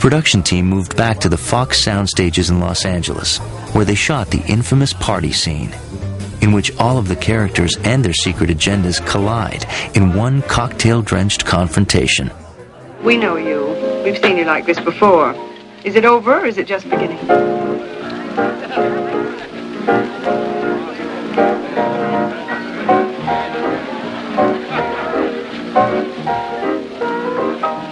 production team moved back to the Fox sound stages in Los Angeles, where they shot the infamous party scene, in which all of the characters and their secret agendas collide in one cocktail-drenched confrontation. We know you. We've seen you like this before. Is it over, or is it just beginning?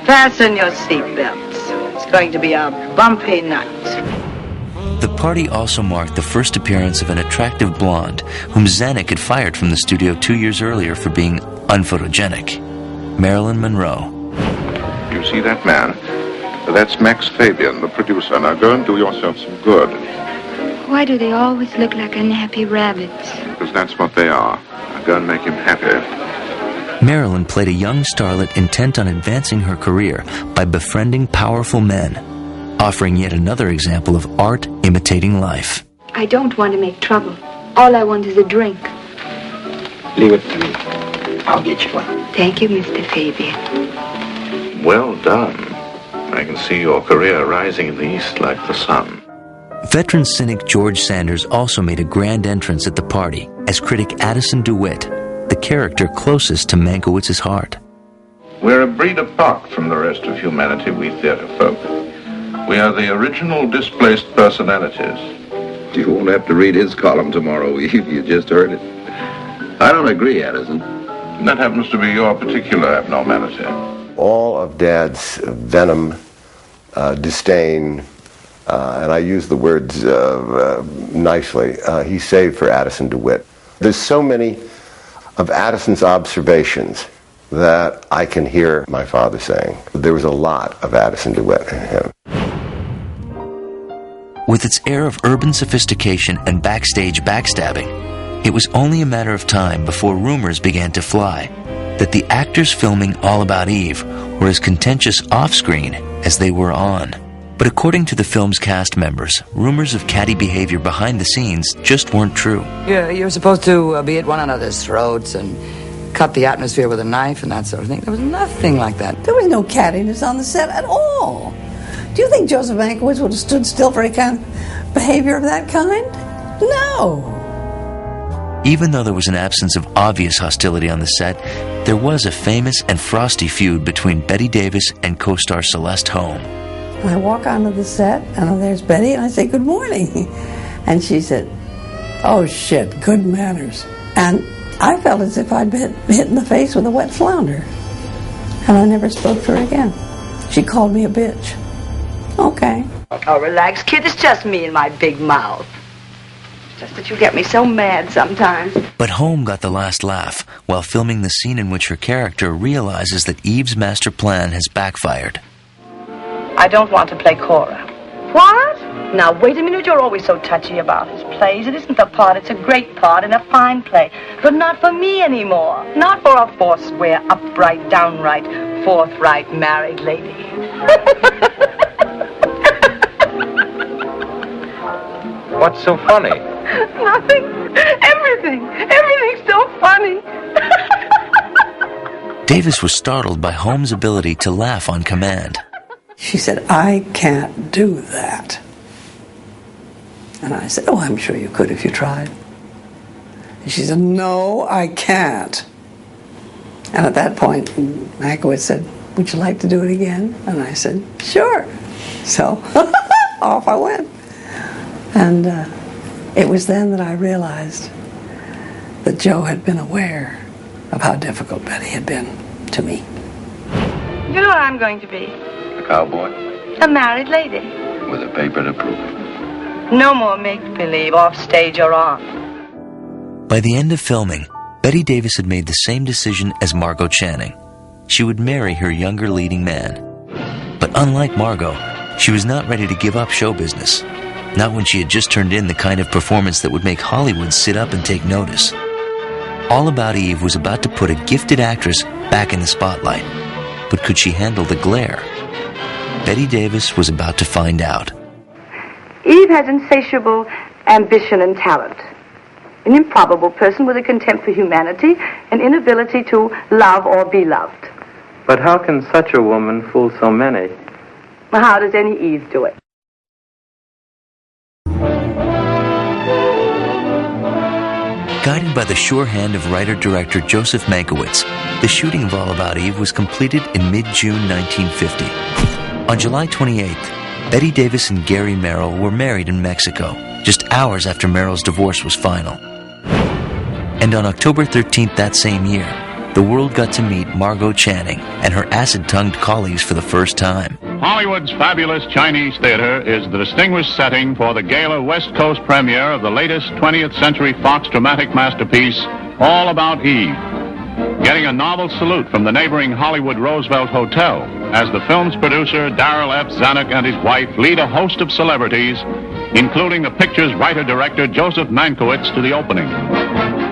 Fasten your seatbelts. It's going to be a bumpy night. The party also marked the first appearance of an attractive blonde whom Zanuck had fired from the studio 2 years earlier for being unphotogenic, Marilyn Monroe. You see that man? That's Max Fabian, the producer. Now go and do yourself some good. Why do they always look like unhappy rabbits? Because that's what they are. Now go and make him happy. Marilyn played a young starlet intent on advancing her career by befriending powerful men, offering yet another example of art imitating life. I don't want to make trouble. All I want is a drink. Leave it to me. I'll get you one. Thank you, Mr. Fabian. Well done. I can see your career rising in the east like the sun. Veteran cynic George Sanders also made a grand entrance at the party as critic Addison DeWitt, the character closest to Mankiewicz's heart. We're a breed apart from the rest of humanity, we theater folk. We are the original displaced personalities. You won't have to read his column tomorrow, Eve. You just heard it. I don't agree, Addison. That happens to be your particular abnormality. All of Dad's venom, disdain, and I use the words nicely, he saved for Addison DeWitt. There's so many of Addison's observations that I can hear my father saying. There was a lot of Addison DeWitt in him. With its air of urban sophistication and backstage backstabbing, it was only a matter of time before rumors began to fly that the actors filming All About Eve were as contentious off-screen as they were on. But according to the film's cast members, rumors of catty behavior behind the scenes just weren't true. You're supposed to be at one another's throats and cut the atmosphere with a knife and that sort of thing. There was nothing like that. There was no cattiness on the set at all. Do you think Joseph Mankiewicz would have stood still for any kind of behavior of that kind? No. Even though there was an absence of obvious hostility on the set, there was a famous and frosty feud between Bette Davis and co-star Celeste Holm. And I walk onto the set, and there's Betty, and I say, "Good morning." And she said, "Oh, shit, good manners." And I felt as if I'd been hit in the face with a wet flounder. And I never spoke to her again. She called me a bitch. Okay. Oh, relax, kid. It's just me and my big mouth. Just that you get me so mad sometimes. But Holm got the last laugh while filming the scene in which her character realizes that Eve's master plan has backfired. I don't want to play Cora. What? Now, wait a minute. You're always so touchy about his plays. It isn't the part. It's a great part and a fine play. But not for me anymore. Not for a four-square, upright, downright, forthright married lady. What's so funny? Nothing. Everything. Everything's so funny. Davis was startled by Holmes' ability to laugh on command. She said, "I can't do that." And I said, "Oh, I'm sure you could if you tried." And she said, "No, I can't." And at that point, Mankiewicz said, "Would you like to do it again?" And I said, "Sure." So off I went. And it was then that I realized that Joe had been aware of how difficult Betty had been to me. You know what I'm going to be? A cowboy? A married lady. With a paper to prove it. No more make-believe, off stage or on. By the end of filming, Bette Davis had made the same decision as Margot Channing. She would marry her younger leading man. But unlike Margot, she was not ready to give up show business. Not when she had just turned in the kind of performance that would make Hollywood sit up and take notice. All About Eve was about to put a gifted actress back in the spotlight. But could she handle the glare? Bette Davis was about to find out. Eve has insatiable ambition and talent. An improbable person with a contempt for humanity, an inability to love or be loved. But how can such a woman fool so many? How does any Eve do it? Guided by the sure hand of writer-director Joseph Mankiewicz, the shooting of All About Eve was completed in mid-June 1950. On July 28th, Betty Davis and Gary Merrill were married in Mexico, just hours after Merrill's divorce was final. And on October 13th that same year, the world got to meet Margot Channing and her acid-tongued colleagues for the first time. Hollywood's fabulous Chinese theater is the distinguished setting for the gala West Coast premiere of the latest 20th Century Fox dramatic masterpiece, All About Eve, getting a novel salute from the neighboring Hollywood Roosevelt Hotel as the film's producer, Darrell F. Zanuck, and his wife lead a host of celebrities, including the picture's writer-director Joseph Mankiewicz, to the opening.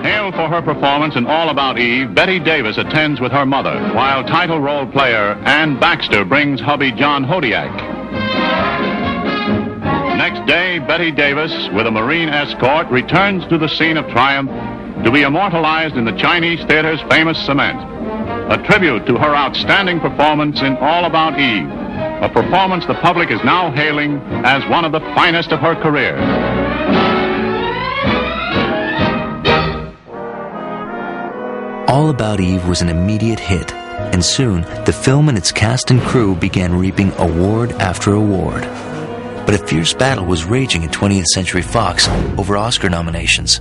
Hailed for her performance in All About Eve, Betty Davis attends with her mother, while title role player Ann Baxter brings hubby John Hodiak. Next day, Betty Davis, with a Marine escort, returns to the scene of triumph to be immortalized in the Chinese theater's famous cement. A tribute to her outstanding performance in All About Eve, a performance the public is now hailing as one of the finest of her career. All About Eve was an immediate hit, and soon the film and its cast and crew began reaping award after award. But a fierce battle was raging at 20th Century Fox over Oscar nominations.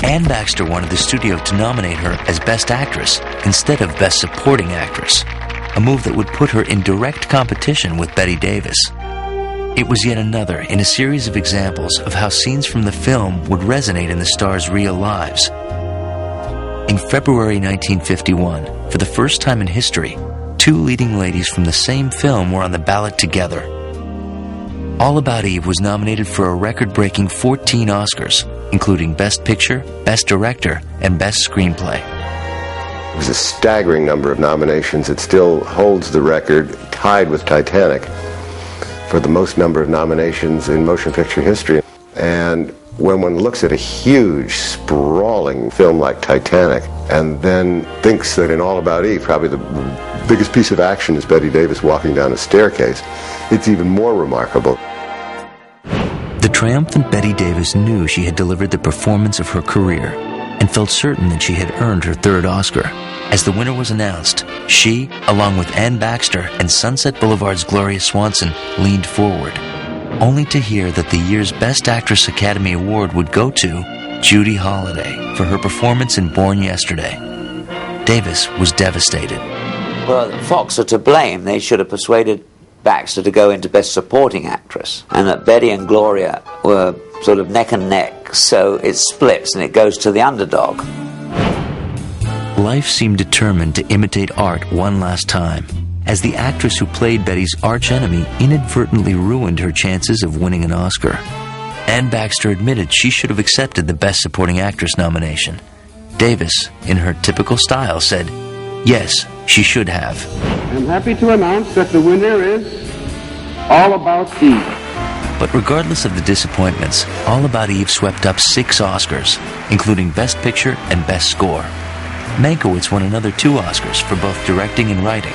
Ann Baxter wanted the studio to nominate her as Best Actress instead of Best Supporting Actress, a move that would put her in direct competition with Betty Davis. It was yet another in a series of examples of how scenes from the film would resonate in the stars' real lives. In February 1951, for the first time in history, two leading ladies from the same film were on the ballot together. All About Eve was nominated for a record-breaking 14 Oscars, including Best Picture, Best Director, and Best Screenplay. It was a staggering number of nominations. It still holds the record, tied with Titanic, for the most number of nominations in motion picture history. And when one looks at a huge, sprawling film like Titanic, and then thinks that in All About Eve, probably the biggest piece of action is Betty Davis walking down a staircase, it's even more remarkable. The triumphant Betty Davis knew she had delivered the performance of her career and felt certain that she had earned her third Oscar. As the winner was announced, she, along with Ann Baxter and Sunset Boulevard's Gloria Swanson, leaned forward, only to hear that the year's Best Actress Academy Award would go to Judy Holliday for her performance in Born Yesterday. Davis was devastated. Well, Fox are to blame. They should have persuaded Baxter to go into Best Supporting Actress, and that Betty and Gloria were sort of neck and neck, so it splits and it goes to the underdog. Life seemed determined to imitate art one last time, as the actress who played Betty's archenemy inadvertently ruined her chances of winning an Oscar. Ann Baxter admitted she should have accepted the Best Supporting Actress nomination. Davis, in her typical style, said, yes, she should have. I'm happy to announce that the winner is All About Eve. But regardless of the disappointments, All About Eve swept up 6 Oscars, including Best Picture and Best Score. Mankiewicz won another 2 Oscars for both directing and writing,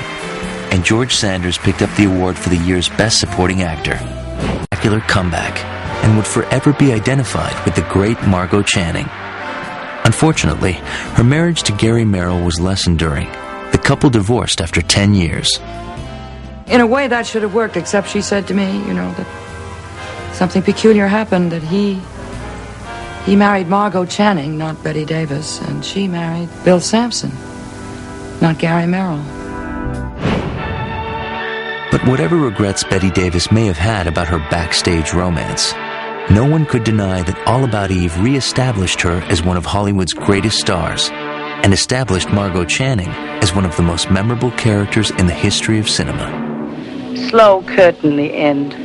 and George Sanders picked up the award for the year's Best Supporting Actor. A spectacular comeback, and would forever be identified with the great Margot Channing. Unfortunately, her marriage to Gary Merrill was less enduring. The couple divorced after 10 years. In a way, that should have worked, except she said to me, that something peculiar happened, that he married Margot Channing, not Betty Davis, and she married Bill Sampson, not Gary Merrill. But whatever regrets Betty Davis may have had about her backstage romance, no one could deny that All About Eve re-established her as one of Hollywood's greatest stars, and established Margot Channing as one of the most memorable characters in the history of cinema. Slow curtain, the end.